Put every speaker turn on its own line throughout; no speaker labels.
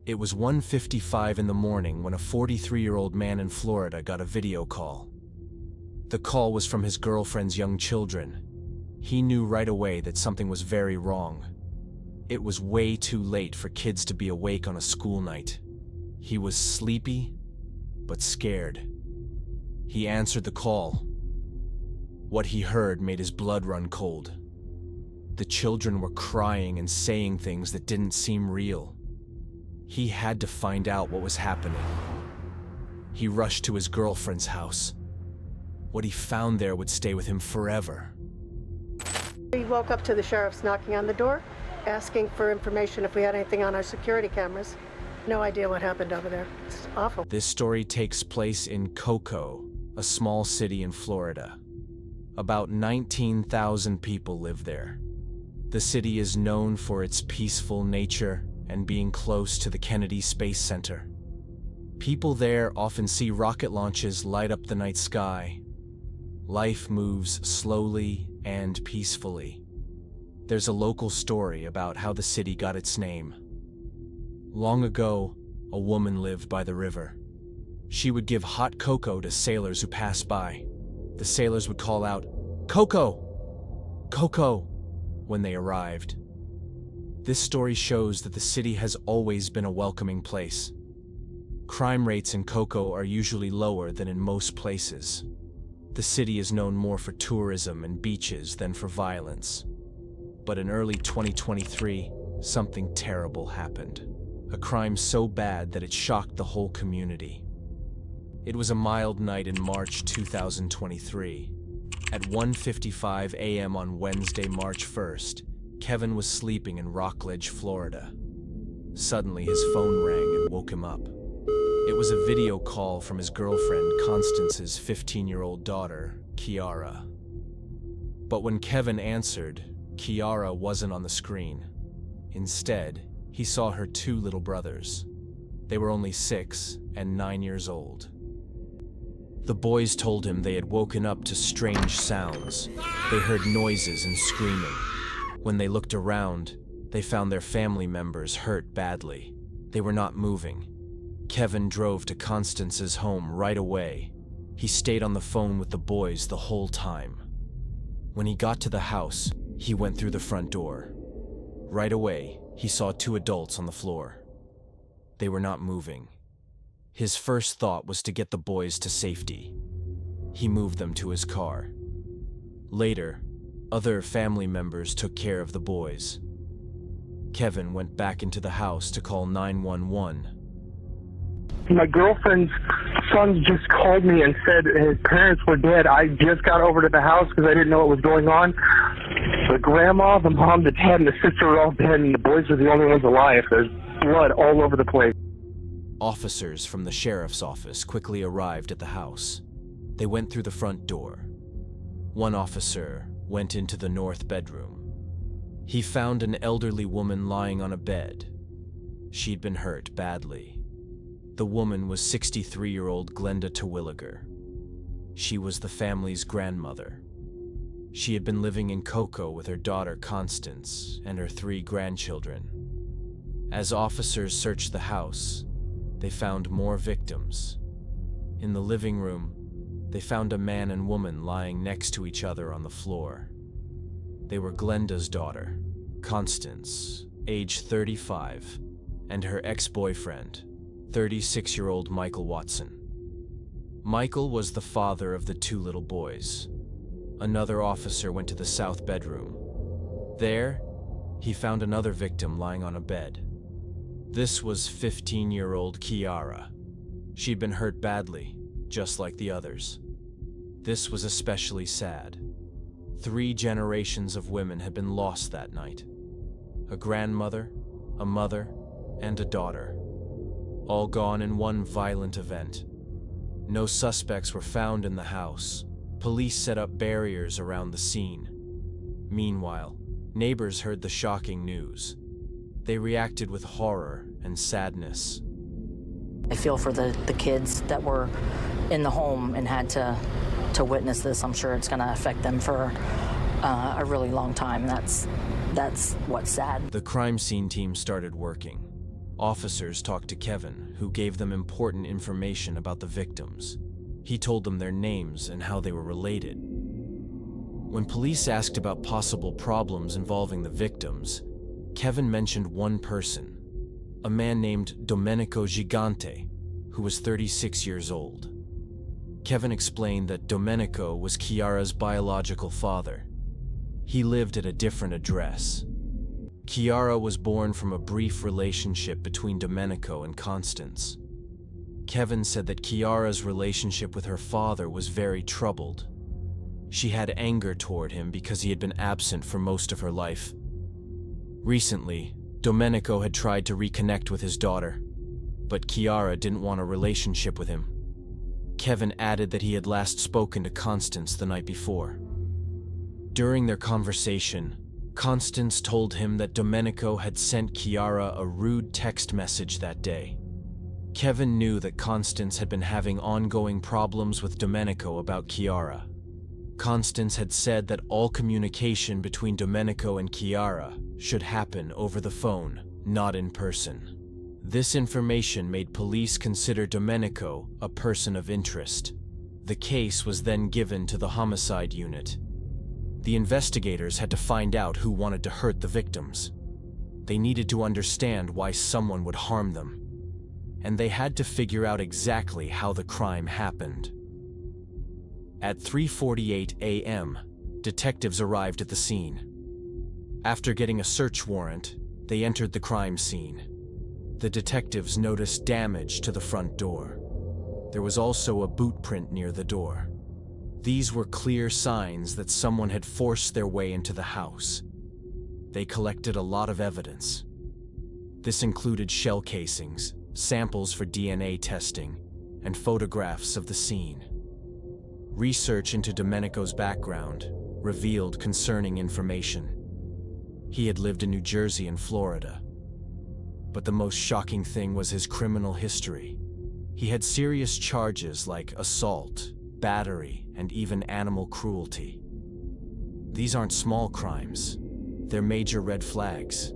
It was 1:55 in the morning when a 43-year-old man in Florida got a video call. The call was from his girlfriend's young children. He knew right away that something was very wrong. It was way too late for kids to be awake on a school night. He was sleepy, but scared. He answered the call. What he heard made his blood run cold. The children were crying and saying things that didn't seem real. He had to find out what was happening. He rushed to his girlfriend's house. What he found there would stay with him forever.
We woke up to the sheriff's knocking on the door, asking for information if we had anything on our security cameras. No idea what happened over there. It's awful.
This story takes place in Cocoa, a small city in Florida. About 19,000 people live there. The city is known for its peaceful nature and being close to the Kennedy Space Center. People there often see rocket launches light up the night sky. Life moves slowly and peacefully. There's a local story about how the city got its name. Long ago, a woman lived by the river. She would give hot cocoa to sailors who passed by. The sailors would call out, "Cocoa! Cocoa!" when they arrived. This story shows that the city has always been a welcoming place. Crime rates in Cocoa are usually lower than in most places. The city is known more for tourism and beaches than for violence. But in early 2023, something terrible happened. A crime so bad that it shocked the whole community. It was a mild night in March 2023. At 1:55 a.m. on Wednesday, March 1st, Kevin was sleeping in Rockledge, Florida. Suddenly, his phone rang and woke him up. It was a video call from his girlfriend, Constance's 15-year-old daughter, Kiara. But when Kevin answered, Kiara wasn't on the screen. Instead, he saw her two little brothers. They were only 6 and 9 years old. The boys told him they had woken up to strange sounds. They heard noises and screaming. When they looked around, they found their family members hurt badly. They were not moving. Kevin drove to Constance's home right away. He stayed on the phone with the boys the whole time. When he got to the house, he went through the front door. Right away, he saw 2 adults on the floor. They were not moving. His first thought was to get the boys to safety. He moved them to his car. Later, other family members took care of the boys. Kevin went back into the house to call 911.
My girlfriend's son just called me and said his parents were dead. I just got over to the house because I didn't know what was going on. The grandma, the mom, the dad, and the sister were all dead, and the boys were the only ones alive. There's blood all over the place.
Officers from the sheriff's office quickly arrived at the house. They went through the front door. One officer went into the north bedroom. He found an elderly woman lying on a bed. She'd been hurt badly. The woman was 63-year-old Glenda Terwilliger. She was the family's grandmother. She had been living in Cocoa with her daughter Constance and her 3 grandchildren. As officers searched the house, they found more victims. In the living room, they found a man and woman lying next to each other on the floor. They were Glenda's daughter, Constance, age 35, and her ex-boyfriend, 36-year-old Michael Watson. Michael was the father of the 2 little boys. Another officer went to the south bedroom. There, he found another victim lying on a bed. This was 15-year-old Kiara. She'd been hurt badly, just like the others. This was especially sad. 3 generations of women had been lost that night. A grandmother, a mother, and a daughter. All gone in one violent event. No suspects were found in the house. Police set up barriers around the scene. Meanwhile, neighbors heard the shocking news. They reacted with horror and sadness.
I feel for the kids that were in the home and had to witness this. I'm sure it's going to affect them for a really long time. That's what's sad.
The crime scene team started working. Officers talked to Kevin, who gave them important information about the victims. He told them their names and how they were related. When police asked about possible problems involving the victims, Kevin mentioned one person, a man named Domenico Gigante, who was 36 years old. Kevin explained that Domenico was Chiara's biological father. He lived at a different address. Chiara was born from a brief relationship between Domenico and Constance. Kevin said that Chiara's relationship with her father was very troubled. She had anger toward him because he had been absent for most of her life. Recently, Domenico had tried to reconnect with his daughter, but Chiara didn't want a relationship with him. Kevin added that he had last spoken to Constance the night before. During their conversation, Constance told him that Domenico had sent Chiara a rude text message that day. Kevin knew that Constance had been having ongoing problems with Domenico about Chiara. Constance had said that all communication between Domenico and Chiara should happen over the phone, not in person. This information made police consider Domenico a person of interest. The case was then given to the homicide unit. The investigators had to find out who wanted to hurt the victims. They needed to understand why someone would harm them. And they had to figure out exactly how the crime happened. At 3:48 a.m., detectives arrived at the scene. After getting a search warrant, they entered the crime scene. The detectives noticed damage to the front door. There was also a boot print near the door. These were clear signs that someone had forced their way into the house. They collected a lot of evidence. This included shell casings, samples for DNA testing, and photographs of the scene. Research into Domenico's background revealed concerning information. He had lived in New Jersey and Florida. But the most shocking thing was his criminal history. He had serious charges like assault, battery, and even animal cruelty. These aren't small crimes. They're major red flags.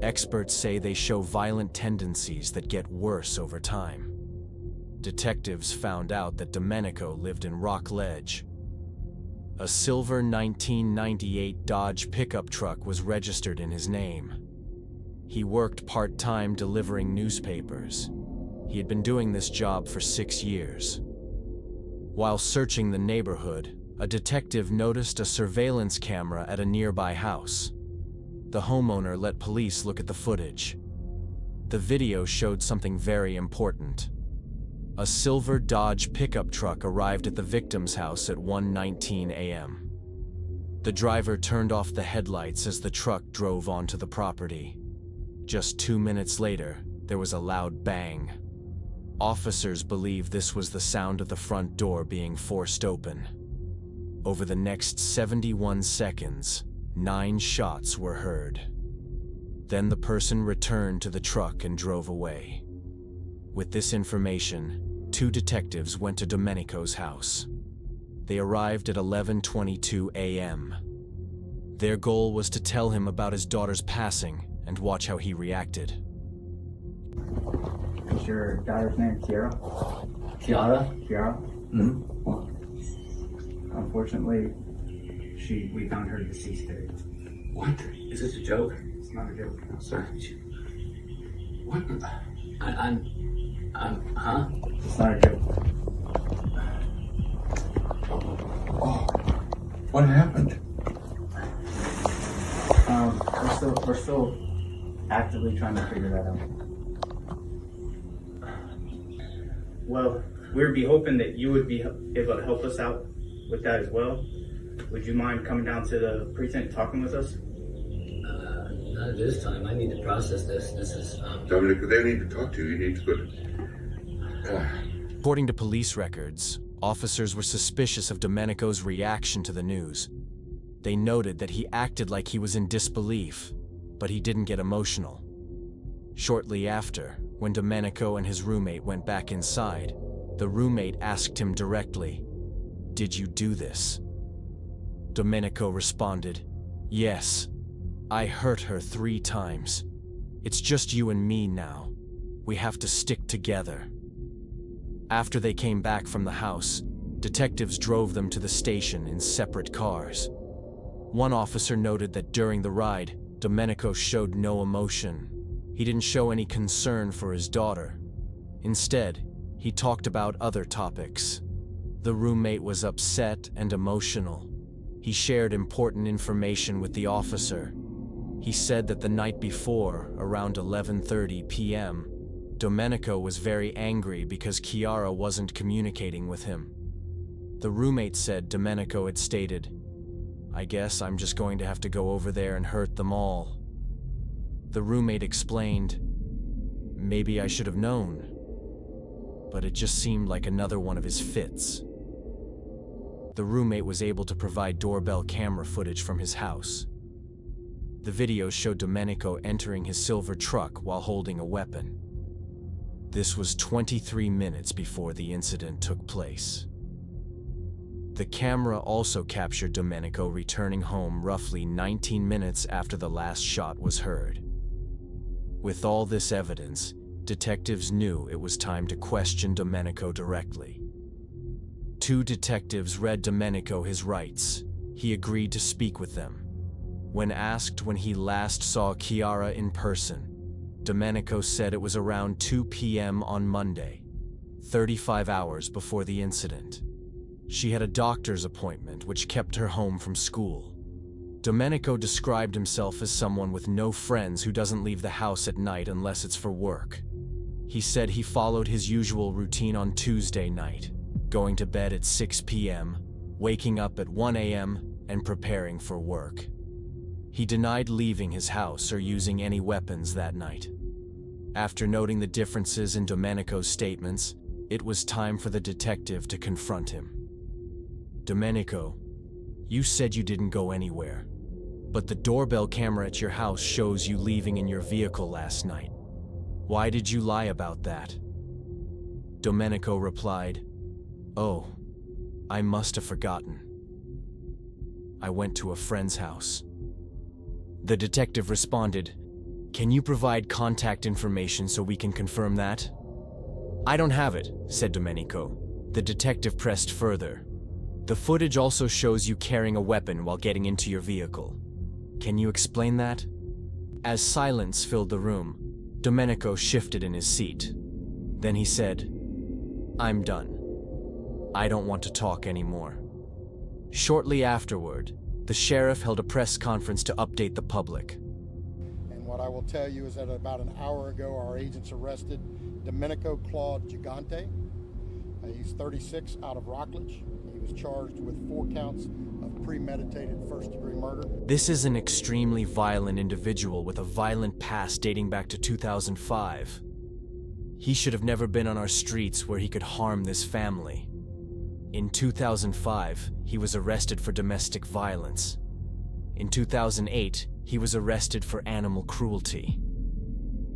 Experts say they show violent tendencies that get worse over time. Detectives found out that Domenico lived in Rock Ledge. A silver 1998 Dodge pickup truck was registered in his name. He worked part-time delivering newspapers. He had been doing this job for 6 years. While searching the neighborhood, a detective noticed a surveillance camera at a nearby house. The homeowner let police look at the footage. The video showed something very important. A silver Dodge pickup truck arrived at the victim's house at 1:19 a.m. The driver turned off the headlights as the truck drove onto the property. Just 2 minutes later, there was a loud bang. Officers believe this was the sound of the front door being forced open. Over the next 71 seconds, 9 shots were heard. Then the person returned to the truck and drove away. With this information, 2 detectives went to Domenico's house. They arrived at 11:22 a.m. Their goal was to tell him about his daughter's passing and watch how he reacted.
Is your daughter's name Chiara?
Chiara?
Chiara?
Mm-hmm. What?
Unfortunately, we found her deceased today.
What? Is this a joke?
It's not a joke. No,
Sir? What? Huh?
It's not a joke.
Oh, what happened?
We're still actively trying to figure that out. Well, we'd be hoping that you would be able to help us out with that as well. Would you mind coming down to the precinct and talking with us?
Not at this time. I need to process this. This is,
Dominic, they need to talk to you. You need to go to...
According to police records, officers were suspicious of Domenico's reaction to the news. They noted that he acted like he was in disbelief, but he didn't get emotional. Shortly after, when Domenico and his roommate went back inside, the roommate asked him directly, "Did you do this?" Domenico responded, "Yes. I hurt her 3 times. It's just you and me now. We have to stick together. After they came back from the house, detectives drove them to the station in separate cars. One officer noted that during the ride, Domenico showed no emotion. He didn't show any concern for his daughter. Instead, he talked about other topics. The roommate was upset and emotional. He shared important information with the officer. He said that the night before, around 11:30 p.m., Domenico was very angry because Chiara wasn't communicating with him. The roommate said Domenico had stated, "I guess I'm just going to have to go over there and hurt them all." The roommate explained, "Maybe I should have known." But it just seemed like another one of his fits. The roommate was able to provide doorbell camera footage from his house. The videos showed Domenico entering his silver truck while holding a weapon. This was 23 minutes before the incident took place. The camera also captured Domenico returning home roughly 19 minutes after the last shot was heard. With all this evidence, detectives knew it was time to question Domenico directly. Two detectives read Domenico his rights. He agreed to speak with them. When asked when he last saw Chiara in person, Domenico said it was around 2 p.m. on Monday, 35 hours before the incident. She had a doctor's appointment which kept her home from school. Domenico described himself as someone with no friends who doesn't leave the house at night unless it's for work. He said he followed his usual routine on Tuesday night, going to bed at 6 p.m., waking up at 1 a.m., and preparing for work. He denied leaving his house or using any weapons that night. After noting the differences in Domenico's statements, it was time for the detective to confront him. "Domenico, you said you didn't go anywhere, but the doorbell camera at your house shows you leaving in your vehicle last night. Why did you lie about that?" Domenico replied, "Oh, I must have forgotten. I went to a friend's house." The detective responded, "Can you provide contact information so we can confirm that?" "I don't have it," said Domenico. The detective pressed further. "The footage also shows you carrying a weapon while getting into your vehicle. Can you explain that?" As silence filled the room, Domenico shifted in his seat. Then he said, "I'm done. I don't want to talk anymore." Shortly afterward, the sheriff held a press conference to update the public.
And what I will tell you is that about an hour ago, our agents arrested Domenico Claude Gigante. He's 36, out of Rockledge. He was charged with 4 counts of premeditated first-degree murder.
This is an extremely violent individual with a violent past dating back to 2005. He should have never been on our streets where he could harm this family. In 2005, he was arrested for domestic violence. In 2008, he was arrested for animal cruelty.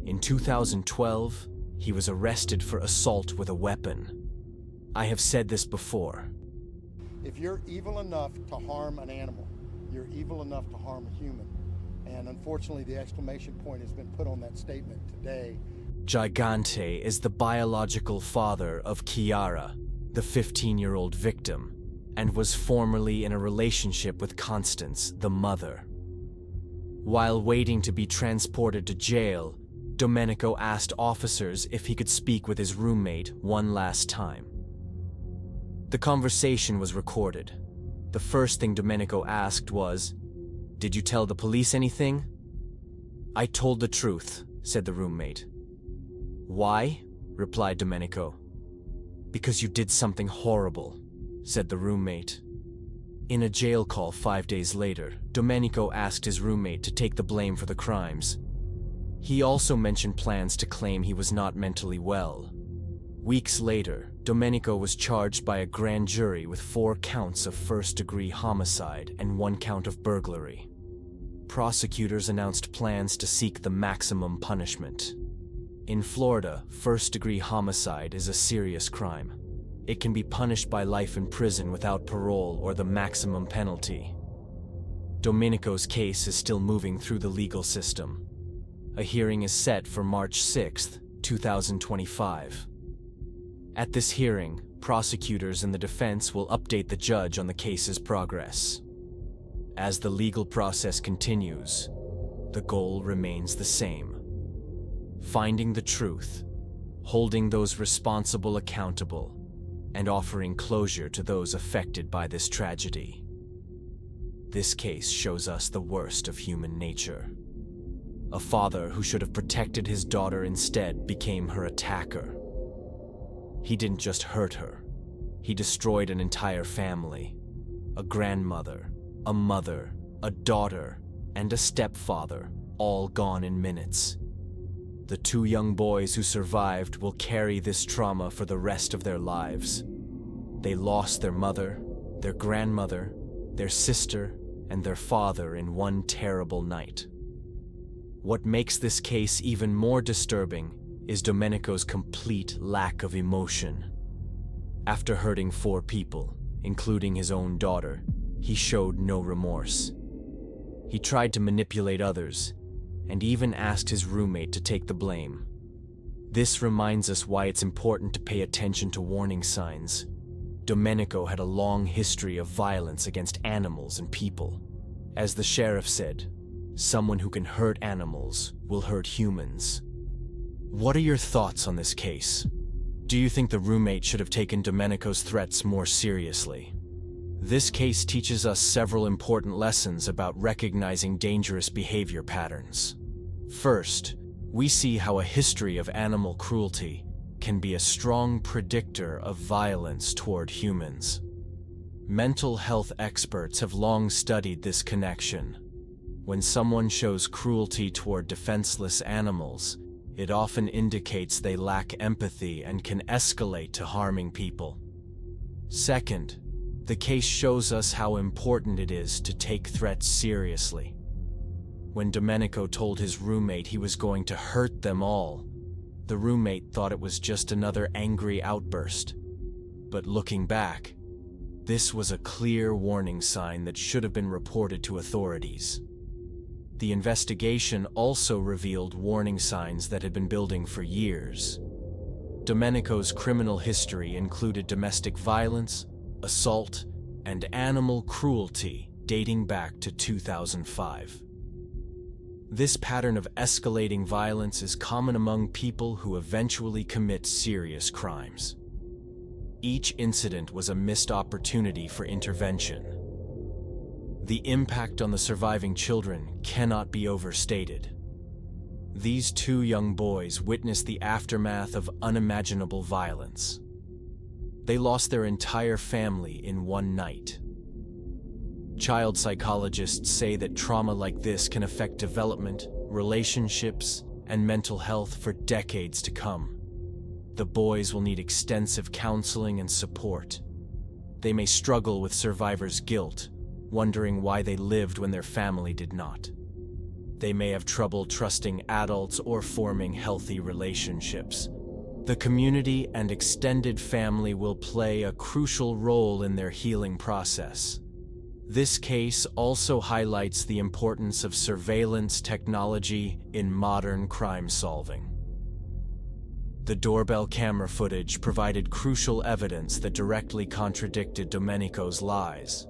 In 2012, he was arrested for assault with a weapon. I have said this before.
If you're evil enough to harm an animal, you're evil enough to harm a human. And unfortunately, the exclamation point has been put on that statement today.
Gigante is the biological father of Chiara, the 15-year-old victim, and was formerly in a relationship with Constance, the mother. While waiting to be transported to jail, Domenico asked officers if he could speak with his roommate one last time. The conversation was recorded. The first thing Domenico asked was, "Did you tell the police anything?" "I told the truth," said the roommate. "Why?" replied Domenico. "Because you did something horrible," said the roommate. In a jail call 5 days later, Domenico asked his roommate to take the blame for the crimes. He also mentioned plans to claim he was not mentally well. Weeks later, Domenico was charged by a grand jury with 4 counts of first-degree homicide and 1 count of burglary. Prosecutors announced plans to seek the maximum punishment. In Florida, first-degree homicide is a serious crime. It can be punished by life in prison without parole or the maximum penalty. Domenico's case is still moving through the legal system. A hearing is set for March 6th, 2025. At this hearing, prosecutors and the defense will update the judge on the case's progress. As the legal process continues, the goal remains the same: finding the truth, holding those responsible accountable, and offering closure to those affected by this tragedy. This case shows us the worst of human nature. A father who should have protected his daughter instead became her attacker. He didn't just hurt her, he destroyed an entire family. A grandmother, a mother, a daughter, and a stepfather, all gone in minutes. The two young boys who survived will carry this trauma for the rest of their lives. They lost their mother, their grandmother, their sister, and their father in one terrible night. What makes this case even more disturbing is Domenico's complete lack of emotion. After hurting 4 people, including his own daughter, he showed no remorse. He tried to manipulate others, and even asked his roommate to take the blame. This reminds us why it's important to pay attention to warning signs. Domenico had a long history of violence against animals and people. As the sheriff said, someone who can hurt animals will hurt humans. What are your thoughts on this case? Do you think the roommate should have taken Domenico's threats more seriously? This case teaches us several important lessons about recognizing dangerous behavior patterns. First, we see how a history of animal cruelty can be a strong predictor of violence toward humans. Mental health experts have long studied this connection. When someone shows cruelty toward defenseless animals, it often indicates they lack empathy and can escalate to harming people. Second, the case shows us how important it is to take threats seriously. When Domenico told his roommate he was going to hurt them all, the roommate thought it was just another angry outburst. But looking back, this was a clear warning sign that should have been reported to authorities. The investigation also revealed warning signs that had been building for years. Domenico's criminal history included domestic violence, assault, and animal cruelty dating back to 2005. This pattern of escalating violence is common among people who eventually commit serious crimes. Each incident was a missed opportunity for intervention. The impact on the surviving children cannot be overstated. These 2 young boys witnessed the aftermath of unimaginable violence. They lost their entire family in one night. Child psychologists say that trauma like this can affect development, relationships, and mental health for decades to come. The boys will need extensive counseling and support. They may struggle with survivor's guilt, wondering why they lived when their family did not. They may have trouble trusting adults or forming healthy relationships. The community and extended family will play a crucial role in their healing process. This case also highlights the importance of surveillance technology in modern crime solving. The doorbell camera footage provided crucial evidence that directly contradicted Domenico's lies.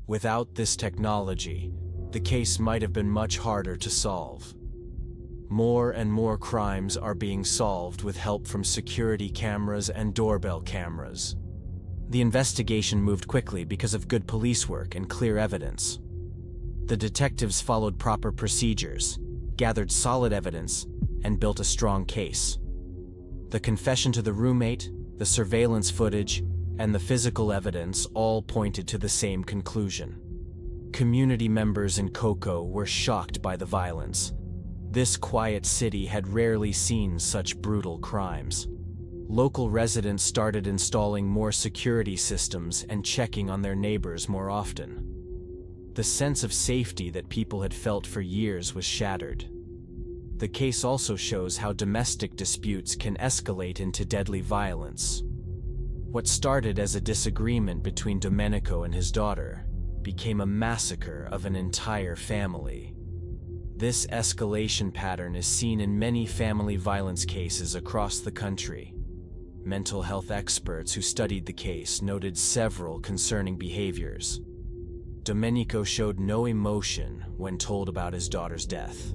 Without this technology, the case might have been much harder to solve. More and more crimes are being solved with help from security cameras and doorbell cameras. The investigation moved quickly because of good police work and clear evidence. The detectives followed proper procedures, gathered solid evidence, and built a strong case. The confession to the roommate, the surveillance footage, and the physical evidence all pointed to the same conclusion. Community members in Cocoa were shocked by the violence. This quiet city had rarely seen such brutal crimes. Local residents started installing more security systems and checking on their neighbors more often. The sense of safety that people had felt for years was shattered. The case also shows how domestic disputes can escalate into deadly violence. What started as a disagreement between Domenico and his daughter became a massacre of an entire family. This escalation pattern is seen in many family violence cases across the country. Mental health experts who studied the case noted several concerning behaviors. Domenico showed no emotion when told about his daughter's death.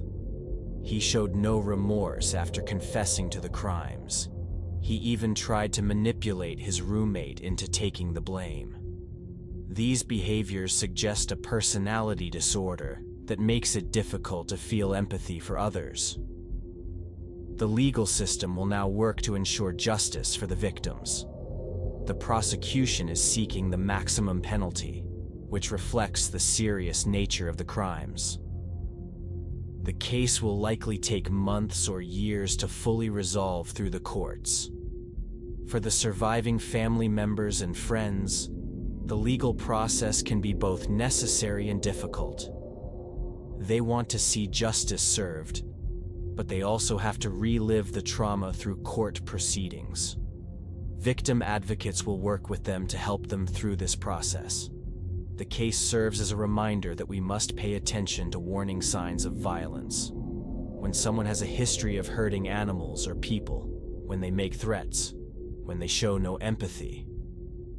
He showed no remorse after confessing to the crimes. He even tried to manipulate his roommate into taking the blame. These behaviors suggest a personality disorder that makes it difficult to feel empathy for others. The legal system will now work to ensure justice for the victims. The prosecution is seeking the maximum penalty, which reflects the serious nature of the crimes. The case will likely take months or years to fully resolve through the courts. For the surviving family members and friends, the legal process can be both necessary and difficult. They want to see justice served, but they also have to relive the trauma through court proceedings. Victim advocates will work with them to help them through this process. The case serves as a reminder that we must pay attention to warning signs of violence. When someone has a history of hurting animals or people, when they make threats, when they show no empathy,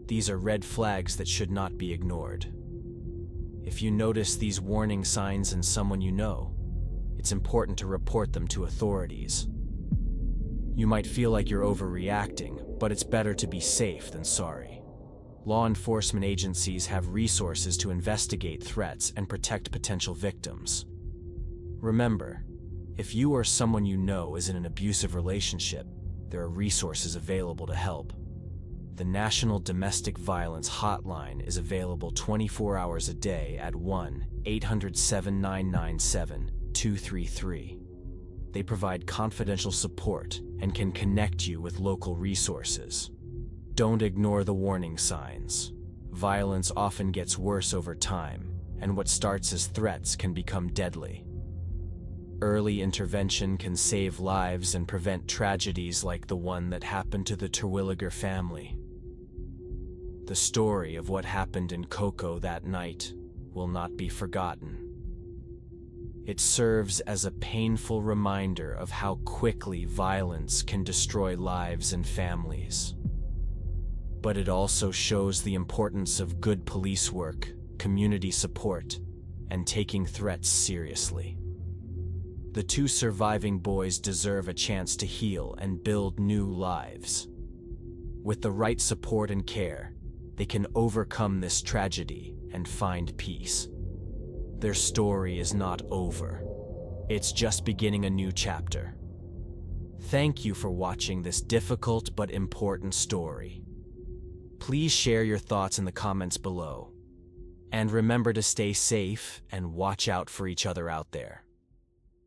these are red flags that should not be ignored. If you notice these warning signs in someone you know, it's important to report them to authorities. You might feel like you're overreacting, but it's better to be safe than sorry. Law enforcement agencies have resources to investigate threats and protect potential victims. Remember, if you or someone you know is in an abusive relationship, there are resources available to help. The National Domestic Violence Hotline is available 24 hours a day at 1-800-7997-233. They provide confidential support and can connect you with local resources. Don't ignore the warning signs. Violence often gets worse over time, and what starts as threats can become deadly. Early intervention can save lives and prevent tragedies like the one that happened to the Terwilliger family. The story of what happened in Cocoa that night will not be forgotten. It serves as a painful reminder of how quickly violence can destroy lives and families. But it also shows the importance of good police work, community support, and taking threats seriously. The two surviving boys deserve a chance to heal and build new lives. With the right support and care, they can overcome this tragedy and find peace. Their story is not over. It's just beginning a new chapter. Thank you for watching this difficult but important story. Please share your thoughts in the comments below. And remember to stay safe and watch out for each other out there.